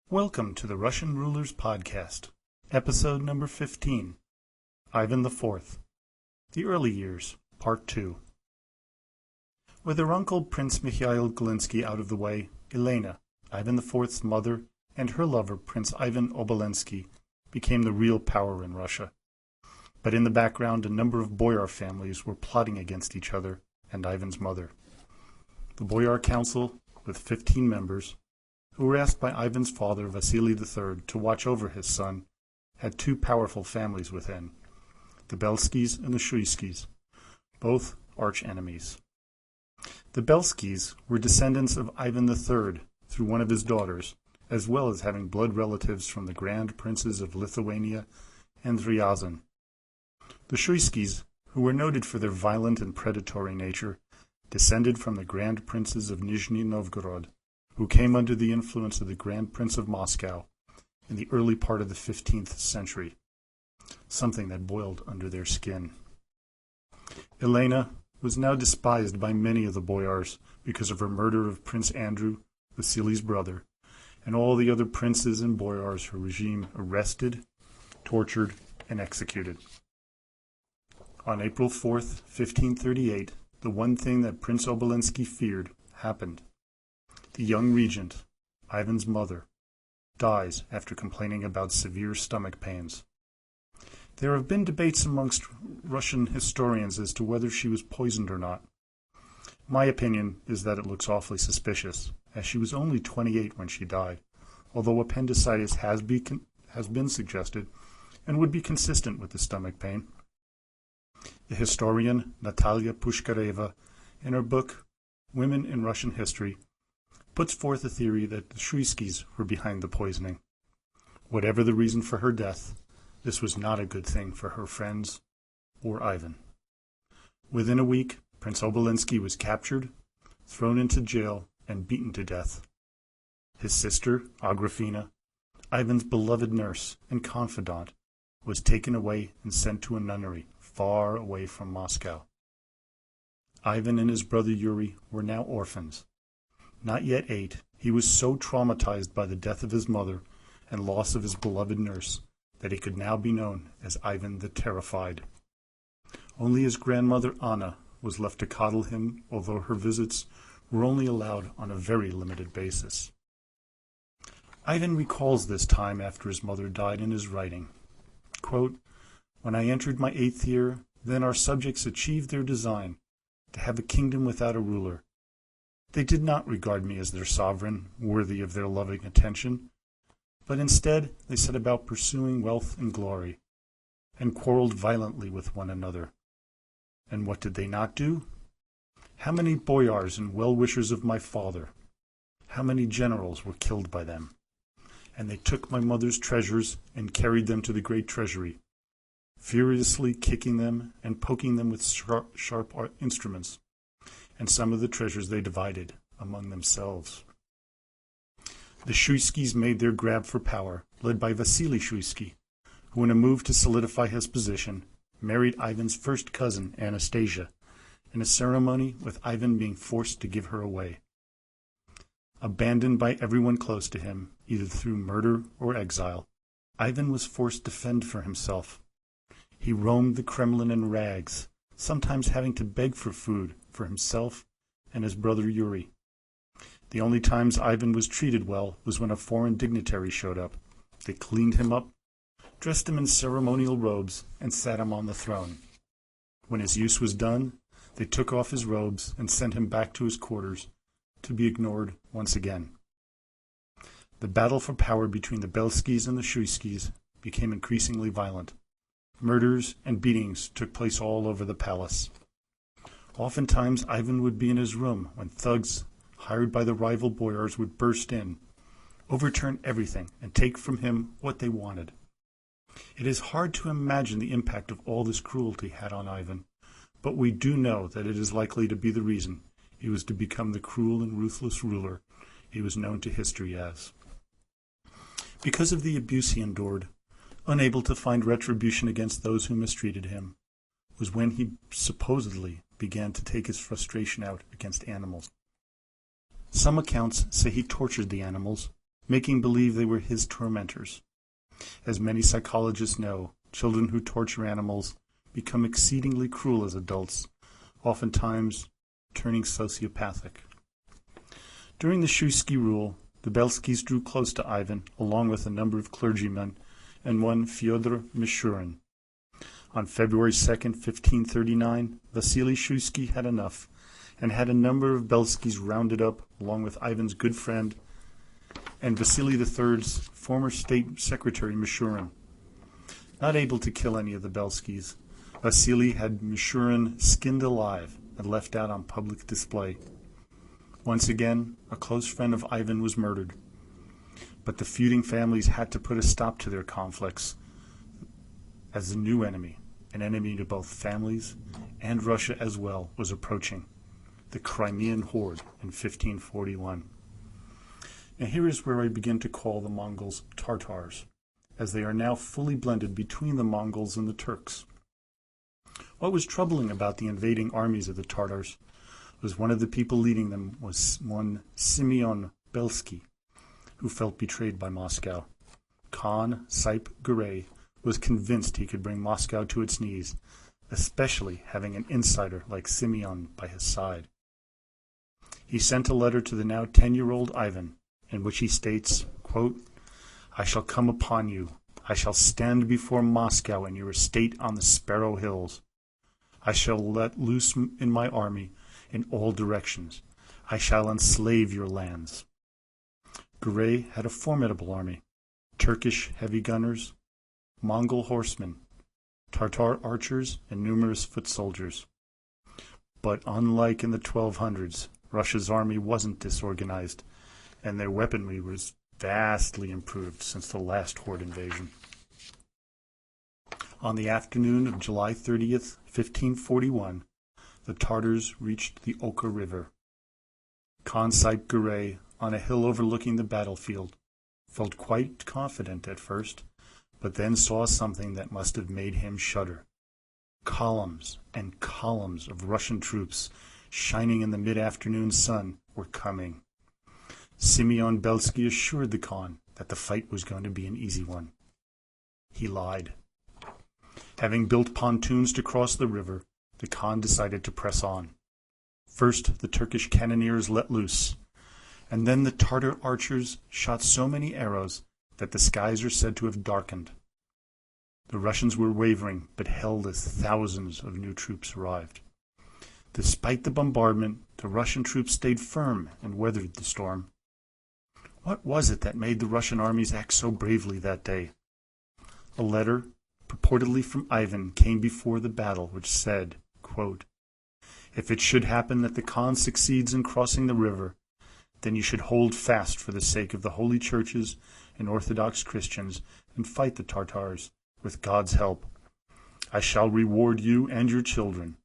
Welcome to the Russian Rulers Podcast, episode number 15, Ivan IV, The Early Years, Part 2. With her uncle Prince Mikhail Galinsky out of the way, Elena, Ivan IV's mother, and her lover Prince Ivan Obolensky became the real power in Russia. But in the background, a number of boyar families were plotting against each other and Ivan's mother. The Boyar Council, with 15 members, who were asked by Ivan's father, Vasily III, to watch over his son, had two powerful families within, the Belskys and the Shuiskys, both arch-enemies. The Belskys were descendants of Ivan III through one of his daughters, as well as having blood relatives from the Grand Princes of Lithuania and Ryazan. The Shuiskys, who were noted for their violent and predatory nature, descended from the Grand Princes of Nizhny Novgorod, who came under the influence of the Grand Prince of Moscow in the early part of the 15th century, something that boiled under their skin. Elena was now despised by many of the boyars because of her murder of Prince Andrew, Vasily's brother, and all the other princes and boyars her regime arrested, tortured, and executed. On April 4th, 1538, the one thing that Prince Obolensky feared happened. The young regent, Ivan's mother, dies after complaining about severe stomach pains. There have been debates amongst Russian historians as to whether she was poisoned or not. My opinion is that it looks awfully suspicious, as she was only 28 when she died, although appendicitis has been suggested and would be consistent with the stomach pain. The historian Natalia Pushkareva, in her book Women in Russian History, puts forth a theory that the Shuiskys were behind the poisoning. Whatever the reason for her death, this was not a good thing for her friends or Ivan. Within a week, Prince Obolensky was captured, thrown into jail, and beaten to death. His sister, Agrafena, Ivan's beloved nurse and confidant, was taken away and sent to a nunnery far away from Moscow. Ivan and his brother Yuri were now orphans. Not yet 8, he was so traumatized by the death of his mother and loss of his beloved nurse that he could now be known as Ivan the Terrified. Only his grandmother Anna was left to coddle him, although her visits were only allowed on a very limited basis. Ivan recalls this time after his mother died in his writing. Quote, "When I entered my 8th year, then our subjects achieved their design, to have a kingdom without a ruler. They did not regard me as their sovereign, worthy of their loving attention, but instead they set about pursuing wealth and glory, and quarreled violently with one another. And what did they not do? How many boyars and well-wishers of my father, how many generals were killed by them? And they took my mother's treasures and carried them to the great treasury, furiously kicking them and poking them with sharp instruments. And some of the treasures they divided among themselves." The Shuiskys made their grab for power, led by Vasily Shuisky, who, in a move to solidify his position, married Ivan's first cousin, Anastasia, in a ceremony with Ivan being forced to give her away. Abandoned by everyone close to him, either through murder or exile, Ivan was forced to fend for himself. He roamed the Kremlin in rags, sometimes having to beg for food for himself and his brother Yuri. The only times Ivan was treated well was when a foreign dignitary showed up. They cleaned him up, dressed him in ceremonial robes, and sat him on the throne. When his use was done, they took off his robes and sent him back to his quarters, to be ignored once again. The battle for power between the Belskys and the Shuiskys became increasingly violent. Murders and beatings took place all over the palace. Oftentimes Ivan would be in his room when thugs, hired by the rival boyars, would burst in, overturn everything, and take from him what they wanted. It is hard to imagine the impact of all this cruelty had on Ivan, but we do know that it is likely to be the reason he was to become the cruel and ruthless ruler he was known to history as. Because of the abuse he endured, unable to find retribution against those who mistreated him, was when he supposedly began to take his frustration out against animals. Some accounts say he tortured the animals, making believe they were his tormentors. As many psychologists know, children who torture animals become exceedingly cruel as adults, oftentimes turning sociopathic. During the Shuisky rule, the Belskis drew close to Ivan, along with a number of clergymen and one Fyodor Mishurin. On February 2, 1539, Vasily Shuisky had enough and had a number of Belskis rounded up, along with Ivan's good friend and Vasily III's former state secretary Mishurin. Not able to kill any of the Belskis, Vasily had Mishurin skinned alive and left out on public display. Once again, a close friend of Ivan was murdered. But the feuding families had to put a stop to their conflicts, as the new enemy, an enemy to both families and Russia as well, was approaching, the Crimean Horde in 1541. Now here is where I begin to call the Mongols Tartars, as they are now fully blended between the Mongols and the Turks. What was troubling about the invading armies of the Tartars was one of the people leading them was one Simeon Belsky, who felt betrayed by Moscow. Khan Saip-Garay was convinced he could bring Moscow to its knees, especially having an insider like Simeon by his side. He sent a letter to the now 10-year-old Ivan, in which he states, quote, "I shall come upon you. I shall stand before Moscow in your estate on the Sparrow Hills. I shall let loose in my army in all directions. I shall enslave your lands." Garay had a formidable army: Turkish heavy gunners, Mongol horsemen, Tartar archers, and numerous foot soldiers. But unlike in the 1200s, Russia's army wasn't disorganized, and their weaponry was vastly improved since the last Horde invasion. On the afternoon of July 30th, 1541, the Tartars reached the Oka River. Khan Saip-Garay, on a hill overlooking the battlefield, felt quite confident at first, but then saw something that must have made him shudder. Columns and columns of Russian troops, shining in the mid-afternoon sun, were coming. Simeon Belsky assured the Khan that the fight was going to be an easy one. He lied. Having built pontoons to cross the river, the Khan decided to press on. First, the Turkish cannoneers let loose, and then the Tartar archers shot so many arrows that the skies are said to have darkened. The Russians were wavering, but held as thousands of new troops arrived. Despite the bombardment, the Russian troops stayed firm and weathered the storm. What was it that made the Russian armies act so bravely that day? A letter, purportedly from Ivan, came before the battle, which said, quote, "If it should happen that the Khan succeeds in crossing the river, then you should hold fast for the sake of the holy churches and Orthodox Christians and fight the Tartars with God's help. I shall reward you and your children,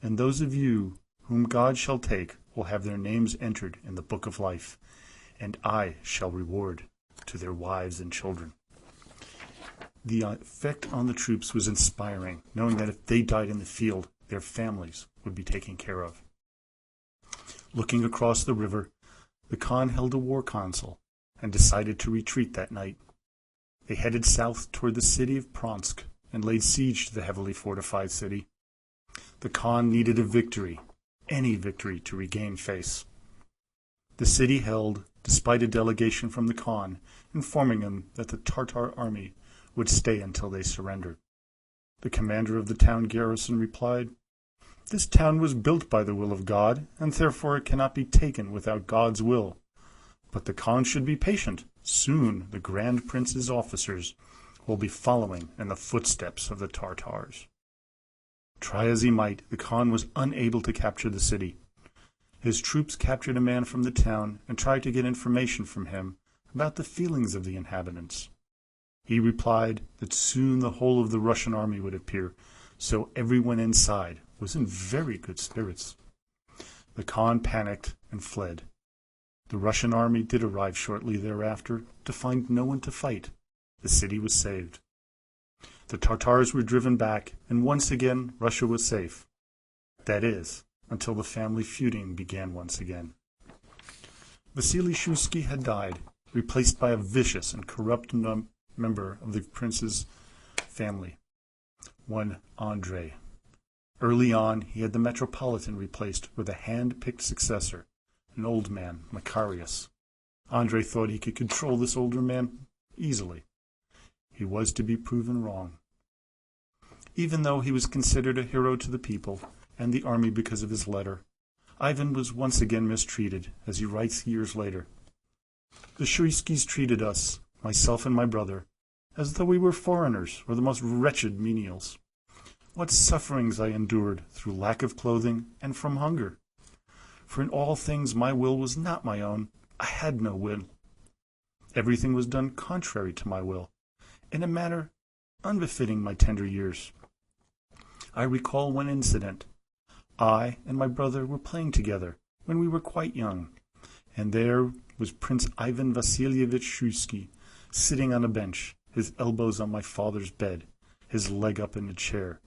and those of you whom God shall take will have their names entered in the book of life, and I shall reward to their wives and children." The effect on the troops was inspiring, knowing that if they died in the field, their families would be taken care of. Looking across the river, the Khan held a war council and decided to retreat that night. They headed south toward the city of Pronsk and laid siege to the heavily fortified city. The Khan needed a victory, any victory, to regain face. The city held, despite a delegation from the Khan informing him that the Tartar army would stay until they surrendered. The commander of the town garrison replied, "This town was built by the will of God, and therefore it cannot be taken without God's will. But the Khan should be patient. Soon the Grand Prince's officers will be following in the footsteps of the Tartars." Try as he might, the Khan was unable to capture the city. His troops captured a man from the town and tried to get information from him about the feelings of the inhabitants. He replied that soon the whole of the Russian army would appear, so everyone inside was in very good spirits. The Khan panicked and fled. The Russian army did arrive shortly thereafter to find no one to fight. The city was saved. The Tartars were driven back, and once again Russia was safe. That is, until the family feuding began once again. Vasily Shuisky had died, replaced by a vicious and corrupt member of the prince's family, one Andrei. Early on, he had the Metropolitan replaced with a hand-picked successor, an old man, Macarius. Andrei thought he could control this older man easily. He was to be proven wrong. Even though he was considered a hero to the people and the army because of his letter, Ivan was once again mistreated, as he writes years later. The Shuiskis treated us, myself and my brother, as though we were foreigners or the most wretched menials. What sufferings I endured through lack of clothing and from hunger! For in all things my will was not my own. I had no will. Everything was done contrary to my will, in a manner unbefitting my tender years. I recall one incident. I and my brother were playing together when we were quite young, and there was Prince Ivan Vasilievich Shuisky sitting on a bench, his elbows on my father's bed, his leg up in a chair,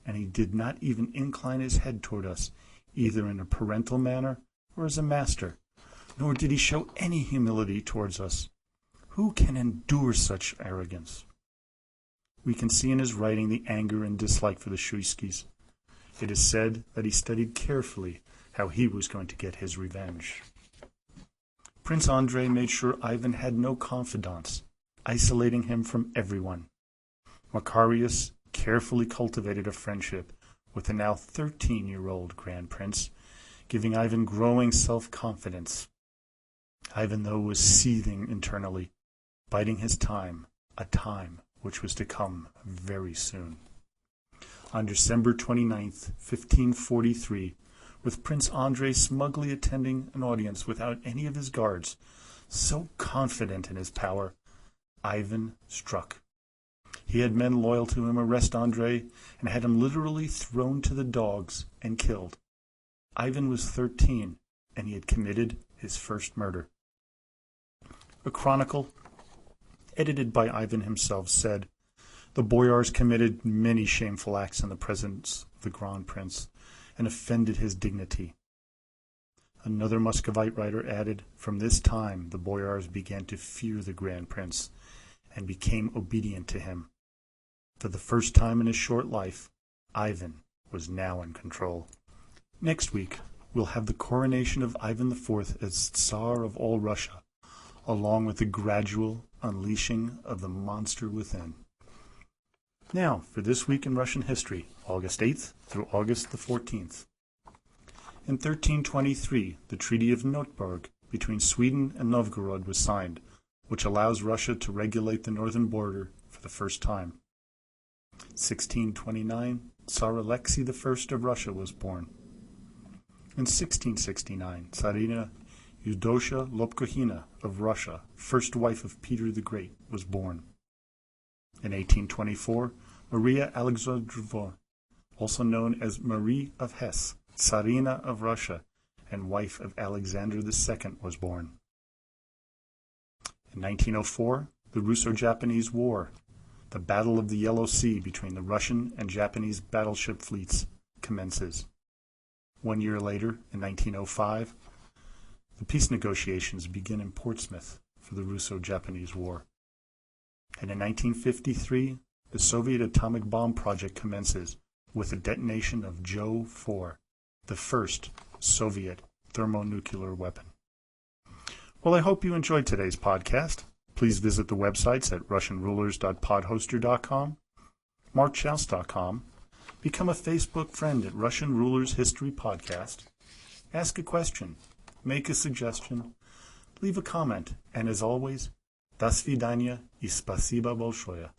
and he did not even incline his head toward us, either in a parental manner or as a master, nor did he show any humility towards us. Who can endure such arrogance? We can see in his writing the anger and dislike for the Shuiskis. It is said that he studied carefully how he was going to get his revenge. Prince Andrei made sure Ivan had no confidants, isolating him from everyone. Macarius carefully cultivated a friendship with the now 13-year-old Grand Prince, giving Ivan growing self-confidence. Ivan, though, was seething internally, biding his time, a time which was to come very soon. On December 29th, 1543, with Prince Andrei smugly attending an audience without any of his guards, so confident in his power, Ivan struck. He had men loyal to him arrest Andrei and had him literally thrown to the dogs and killed. Ivan was 13, and he had committed his first murder. A chronicle, edited by Ivan himself, said, "The boyars committed many shameful acts in the presence of the Grand Prince, and offended his dignity." Another Muscovite writer added, "From this time the boyars began to fear the Grand Prince, and became obedient to him. For the first time in his short life, Ivan was now in control." Next week, we'll have the coronation of Ivan IV as Tsar of all Russia, along with the gradual unleashing of the monster within. Now, for this week in Russian history, August 8th through August the 14th. In 1323, the Treaty of Notburg between Sweden and Novgorod was signed, which allows Russia to regulate the northern border for the first time. 1629, Tsar Alexei I of Russia was born. In 1669, Tsarina Eudosia Lobkahina of Russia, first wife of Peter the Great, was born. In 1824, Maria Alexandrovna, also known as Marie of Hesse, Tsarina of Russia, and wife of Alexander II, was born. In 1904, the Russo-Japanese War, the Battle of the Yellow Sea between the Russian and Japanese battleship fleets, commences. 1 year later, in 1905, the peace negotiations begin in Portsmouth for the Russo-Japanese War. And in 1953, the Soviet atomic bomb project commences with the detonation of Jo-4, the first Soviet thermonuclear weapon. Well, I hope you enjoyed today's podcast. Please visit the websites at russianrulers.podhoster.com, markshouse.com, become a Facebook friend at Russian Rulers History Podcast, ask a question, make a suggestion, leave a comment, and as always, до свидания и спасибо большое.